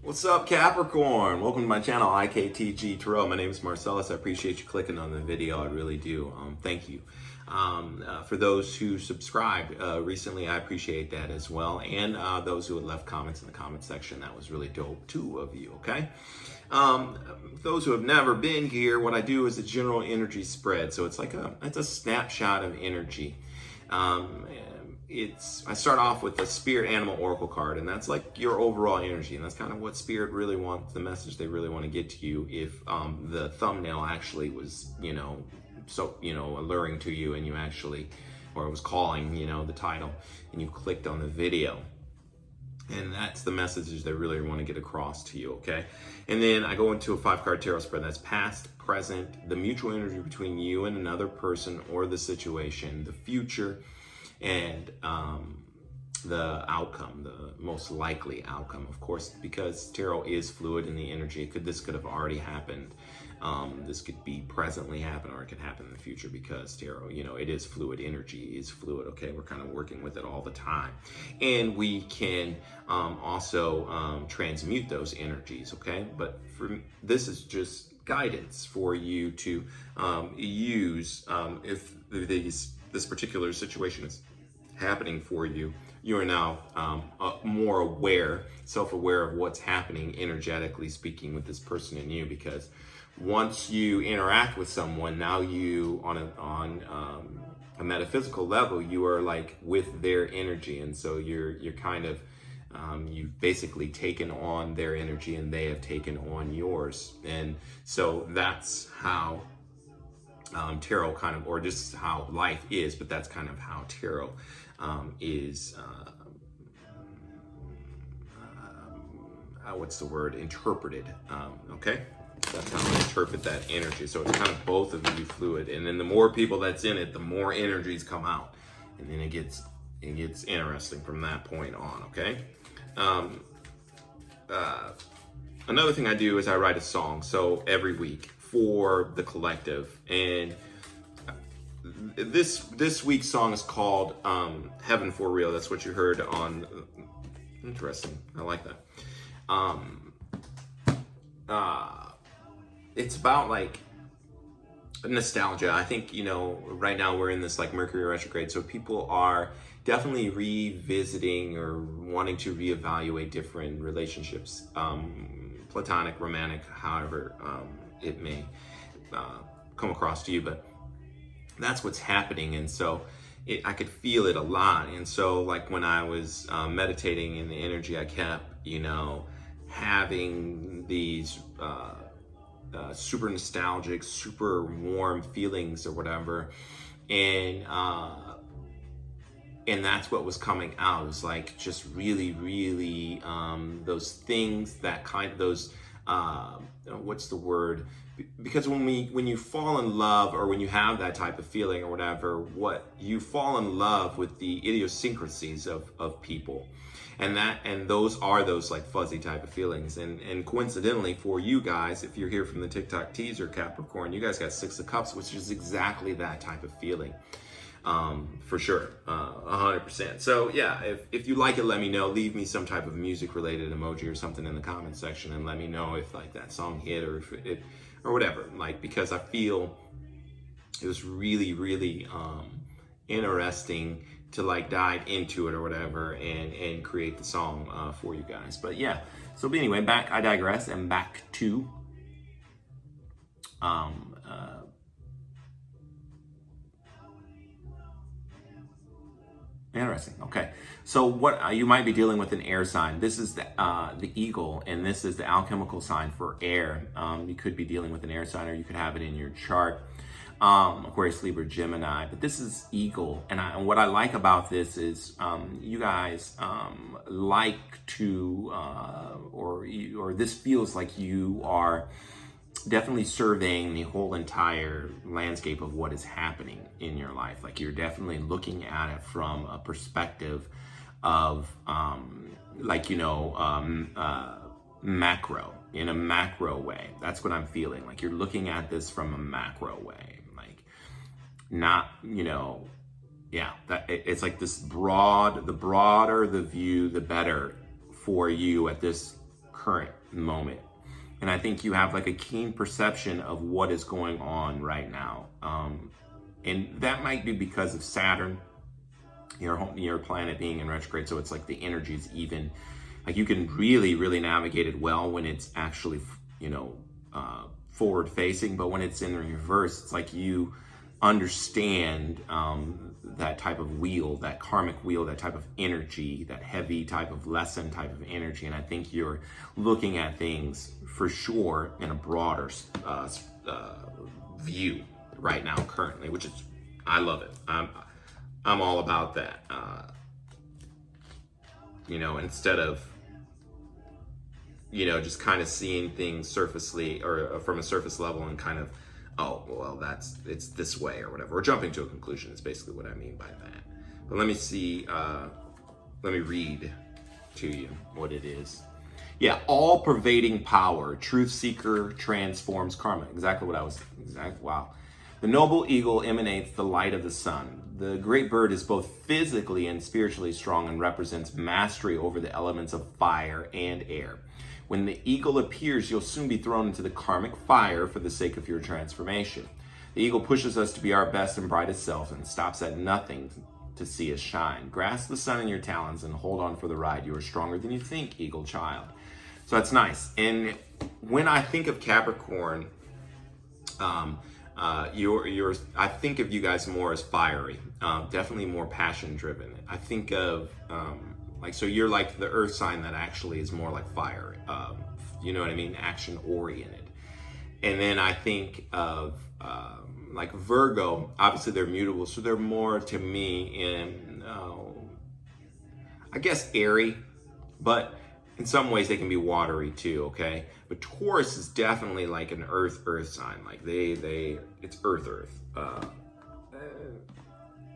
What's up, Capricorn? Welcome to my channel, IKTG Tarot. My name is Marcellus. I appreciate you clicking on the video. I really do. Thank you. For those who subscribed recently, I appreciate that as well. And those who had left comments in the comment section, that was really dope too of you, okay? Those who have never been here, what I do is a general energy spread. So it's like it's a snapshot of energy. I start off with the Spirit Animal Oracle card, and that's like your overall energy, and that's kind of what Spirit really wants, the message they really want to get to you. If the thumbnail actually was, so alluring to you, and you actually, or it was calling, the title, and you clicked on the video, and that's the messages they really want to get across to you, okay? And then I go into a 5-card tarot spread. That's past, present, the mutual energy between you and another person or the situation, the future, and the outcome, the most likely outcome, of course, because tarot is fluid in the energy. This could have already happened. This could be presently happen, or it could happen in the future, because tarot, it is fluid. Energy is fluid, okay? We're kind of working with it all the time. And we can also transmute those energies, okay? But this is just guidance for you to use if this particular situation is happening for you. You are now more aware, self-aware of what's happening energetically speaking with this person and you, because once you interact with someone, now you on a metaphysical level, you are like with their energy, and so you're kind of you've basically taken on their energy and they have taken on yours. And so that's how tarot kind of, or just how life is, but that's kind of how tarot is what's the word, interpreted, okay? That's how I interpret that energy. So it's kind of both of you fluid, and then the more people that's in it, the more energies come out, and then it gets interesting from that point on, okay? Another thing I do is I write a song, so every week for the collective, and this week's song is called Heaven for Real. That's what you heard on. Interesting. I like that. It's about like nostalgia. I think, right now we're in this like Mercury retrograde, so people are definitely revisiting or wanting to reevaluate different relationships, platonic, romantic, however it may come across to you, but that's what's happening. And so I could feel it a lot. And so like when I was meditating in the energy, I kept, having these super nostalgic, super warm feelings or whatever. And that's what was coming out. It was like just really, really those things that what's the word? Because when you fall in love, or when you have that type of feeling or whatever, what you fall in love with the idiosyncrasies of people, and those are those like fuzzy type of feelings. And coincidentally for you guys, if you're here from the TikTok teaser, Capricorn, you guys got 6 of Cups, which is exactly that type of feeling. For sure, 100%. So yeah, if you like it, let me know. Leave me some type of music related emoji or something in the comment section, and let me know if like that song hit, or if it or whatever, like, because I feel it was really, really interesting to like dive into it or whatever, and create the song for you guys. But yeah, so but anyway, I digress, and back to interesting. Okay, so what you might be dealing with an air sign. This is the eagle, and this is the alchemical sign for air. You could be dealing with an air sign, or you could have it in your chart. Aquarius, Libra, Gemini, but this is eagle. And what I like about this is you guys like to, or this feels like you are definitely surveying the whole entire landscape of what is happening in your life. Like you're definitely looking at it from a perspective of macro, in a macro way. That's what I'm feeling. Like you're looking at this from a macro way. Like not, yeah, that it's like this broad, the broader the view, the better for you at this current moment. And I think you have like a keen perception of what is going on right now. And that might be because of Saturn, your planet being in retrograde. So it's like the energy is even, like you can really, really navigate it well when it's actually, forward facing. But when it's in reverse, it's like you understand that type of wheel, that karmic wheel, that type of energy, that heavy type of lesson type of energy. And I think you're looking at things for sure in a broader view right now currently, which is, I love it. I'm all about that. Instead of just kind of seeing things surfacely or from a surface level and kind of, oh, well, it's this way or whatever, or jumping to a conclusion is basically what I mean by that. But let me see, let me read to you what it is. Yeah, all pervading power, truth seeker transforms karma. Exactly what I was, wow. The noble eagle emanates the light of the sun. The great bird is both physically and spiritually strong and represents mastery over the elements of fire and air. When the eagle appears, you'll soon be thrown into the karmic fire for the sake of your transformation. The eagle pushes us to be our best and brightest self and stops at nothing to see us shine. Grasp the sun in your talons and hold on for the ride. You are stronger than you think, eagle child. So that's nice. And when I think of Capricorn, I think of you guys more as fiery, definitely more passion driven. I think of, so you're like the earth sign that actually is more like fire, you know what I mean? Action oriented. And then I think of, like Virgo, obviously they're mutable. So they're more to me in, I guess airy, but in some ways they can be watery too. Okay. But Taurus is definitely like an earth sign. Like it's earth.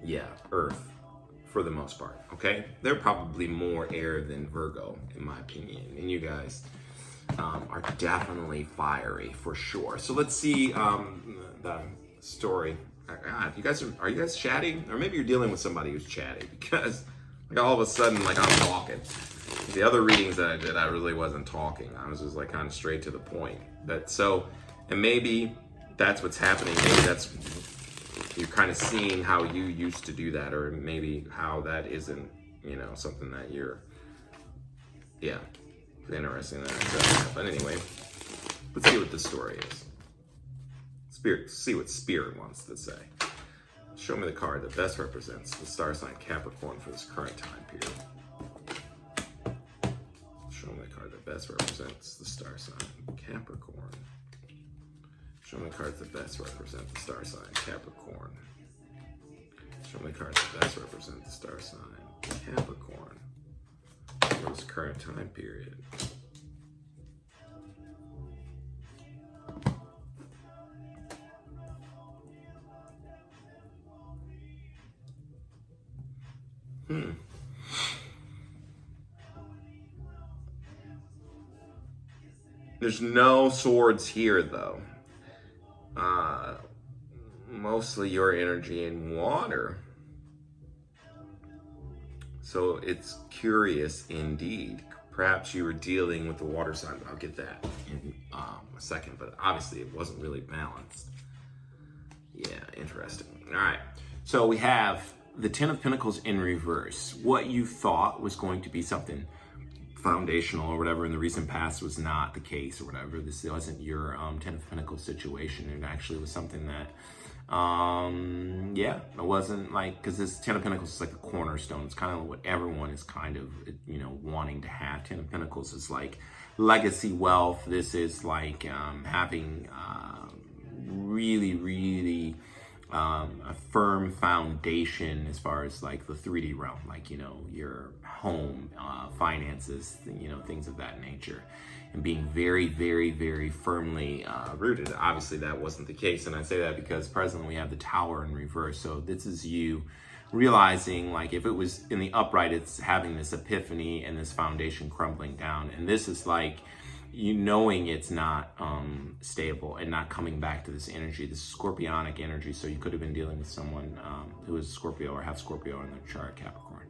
Yeah, earth for the most part. Okay. They're probably more air than Virgo in my opinion. And you guys are definitely fiery for sure. So let's see the story. God, are you guys chatting? Or maybe you're dealing with somebody who's chatty, because like all of a sudden, like I'm talking. The other readings that I did, I really wasn't talking. I was just like kind of straight to the point. And maybe that's what's happening. Maybe that's, you're kind of seeing how you used to do that, or maybe how that isn't, something that you're, yeah, it's interesting that. But anyway, let's see what the story is. See what Spirit wants to say. Show me the card that best represents the star sign Capricorn for this current time period. Show me the card that best represents the star sign Capricorn. Show me the cards that best represent the star sign Capricorn. Show me the cards that best represent the star sign Capricorn for this current time period. There's no swords here, though. Mostly your energy in water. So it's curious indeed. Perhaps you were dealing with the water sign, but I'll get that in a second. But obviously it wasn't really balanced. Yeah, interesting. All right. So we have the Ten of Pentacles in reverse. What you thought was going to be something foundational or whatever in the recent past was not the case or whatever. This wasn't your Ten of Pentacles situation. It actually was something that, it wasn't like, because this Ten of Pentacles is like a cornerstone. It's kind of what everyone is kind of, wanting to have. Ten of Pentacles is like legacy wealth. This is like having really a firm foundation as far as like the 3D realm, like, your home, finances, things of that nature, and being very, very, very firmly rooted. Obviously that wasn't the case. And I say that because presently we have the Tower in reverse. So this is you realizing, like, if it was in the upright, it's having this epiphany and this foundation crumbling down. And this is like, you knowing it's not stable and not coming back to this energy, this scorpionic energy. So you could have been dealing with someone who is Scorpio or have Scorpio in their chart, Capricorn.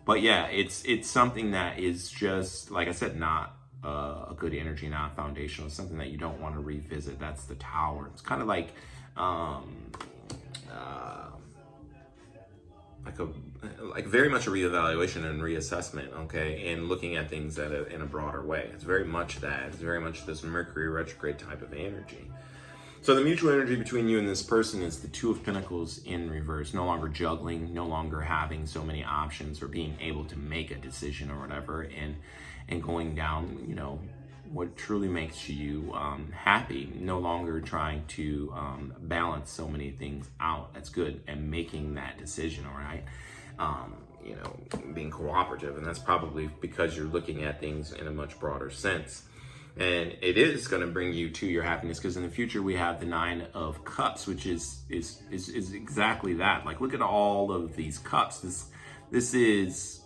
But yeah, it's something that is just, like I said, not a good energy, not foundational. It's something that you don't want to revisit. That's the Tower. It's kind of like very much a reevaluation and reassessment, okay, and looking at things in a broader way. It's very much that. It's very much this Mercury retrograde type of energy. So the mutual energy between you and this person is the Two of Pentacles in reverse. No longer juggling, no longer having so many options or being able to make a decision or whatever, and going down, you know, what truly makes you happy. No longer trying to balance so many things out. That's good. And making that decision, all right? You know, being cooperative. And that's probably because you're looking at things in a much broader sense. And it is going to bring you to your happiness, because in the future we have the Nine of Cups, which is exactly that. Like, look at all of these cups. This is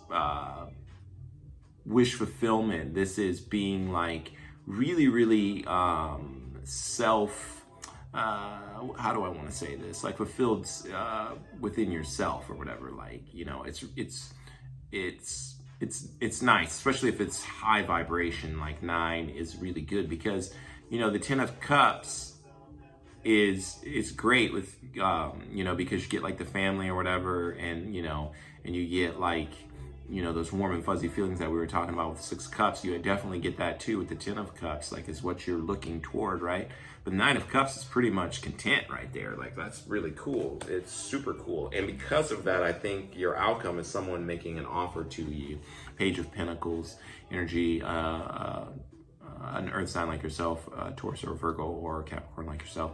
wish fulfillment. This is being like really, really self. How do I want to say this? Like fulfilled within yourself or whatever. Like, you know, it's nice, especially if it's high vibration. Like 9 is really good, because, you know, the 10 of Cups is great with, you know, because you get like the family or whatever, and, you know, and you get like, you know, those warm and fuzzy feelings that we were talking about with the 6 of Cups. You definitely get that too with the 10 of Cups, like is what you're looking toward, right? But 9 of Cups is pretty much content right there. Like, that's really cool. It's super cool. And because of that, I think your outcome is someone making an offer to you. Page of Pentacles energy, an earth sign like yourself, Taurus or Virgo or Capricorn like yourself,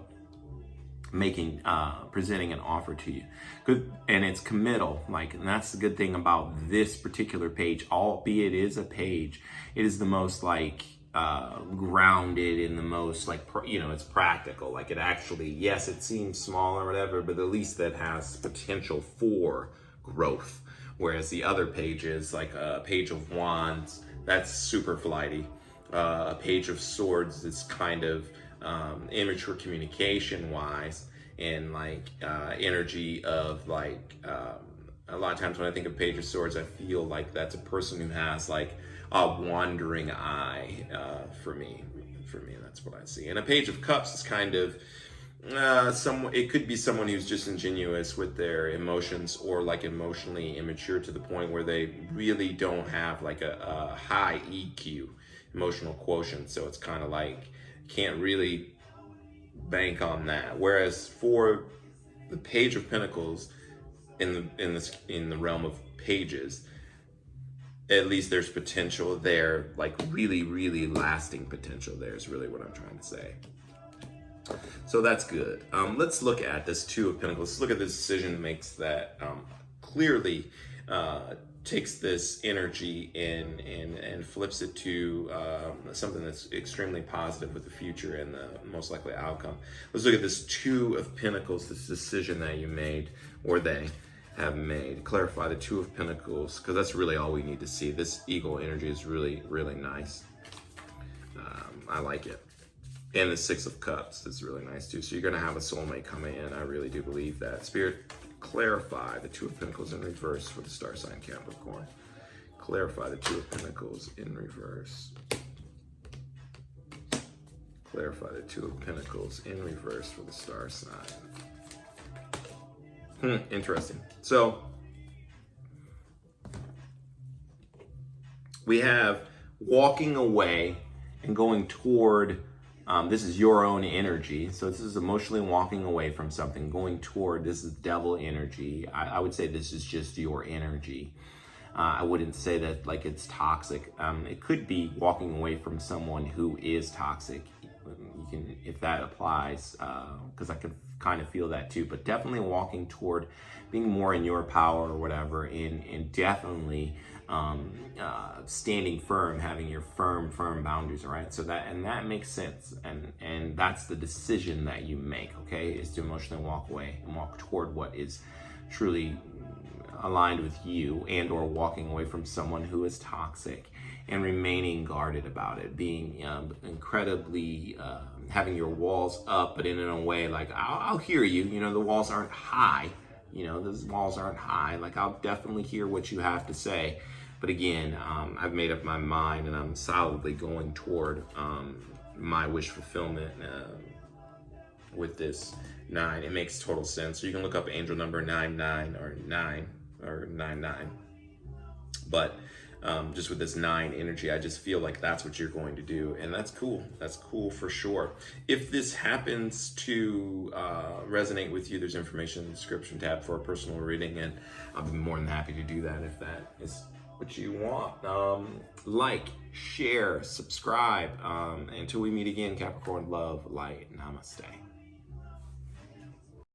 presenting an offer to you. Good. And it's committal. Like, and that's the good thing about this particular page, albeit it is a page. It is the most like grounded in the most like, you know, it's practical. Like, it actually, yes, it seems small or whatever, but at least that has potential for growth. Whereas the other pages, like a Page of Wands, that's super flighty. A Page of Swords is kind of immature communication wise, and like energy of like a lot of times when I think of Page of Swords, I feel like that's a person who has like a wandering eye. For me, that's what I see. And a Page of Cups is kind of it could be someone who's just ingenuous with their emotions, or like emotionally immature to the point where they really don't have like a high EQ, emotional quotient. So it's kind of like can't really bank on that. Whereas for the Page of Pentacles in the realm of pages, at least there's potential there, like really, really lasting potential there is really what I'm trying to say. So that's good. Let's look at this Two of Pentacles. Let's look at this decision that makes that clearly takes this energy and flips it to something that's extremely positive with the future and the most likely outcome. Let's look at this Two of Pentacles, this decision that you made, or they have made. Clarify the Two of Pentacles, because that's really all we need to see. This eagle energy is really, really nice. I like it. And the Six of Cups is really nice too. So you're going to have a soulmate coming in. I really do believe that. Spirit, clarify the Two of Pentacles in reverse for the star sign Capricorn. Clarify the Two of Pentacles in reverse. Clarify the Two of Pentacles in reverse for the star sign. Interesting. So we have walking away and going toward, this is your own energy. So this is emotionally walking away from something, going toward, this is devil energy. I would say this is just your energy. I wouldn't say that like it's toxic. It could be walking away from someone who is toxic. You can, if that applies, because I could kind of feel that too, but definitely walking toward being more in your power or whatever, and definitely standing firm, having your firm boundaries, all right? So that makes sense, and that's the decision that you make, okay, is to emotionally walk away and walk toward what is truly aligned with you, and or walking away from someone who is toxic, and remaining guarded about it, being incredibly having your walls up, but in a way like, I'll hear you, the walls aren't high, those walls aren't high, like I'll definitely hear what you have to say, but again, I've made up my mind and I'm solidly going toward my wish fulfillment with this 9. It makes total sense. So you can look up angel number 99 or 99. But just with this 9 energy, I just feel like that's what you're going to do. And that's cool. That's cool for sure. If this happens to resonate with you, there's information in the description tab for a personal reading. And I'll be more than happy to do that if that is what you want. Like, share, subscribe. Until we meet again, Capricorn, love, light, namaste.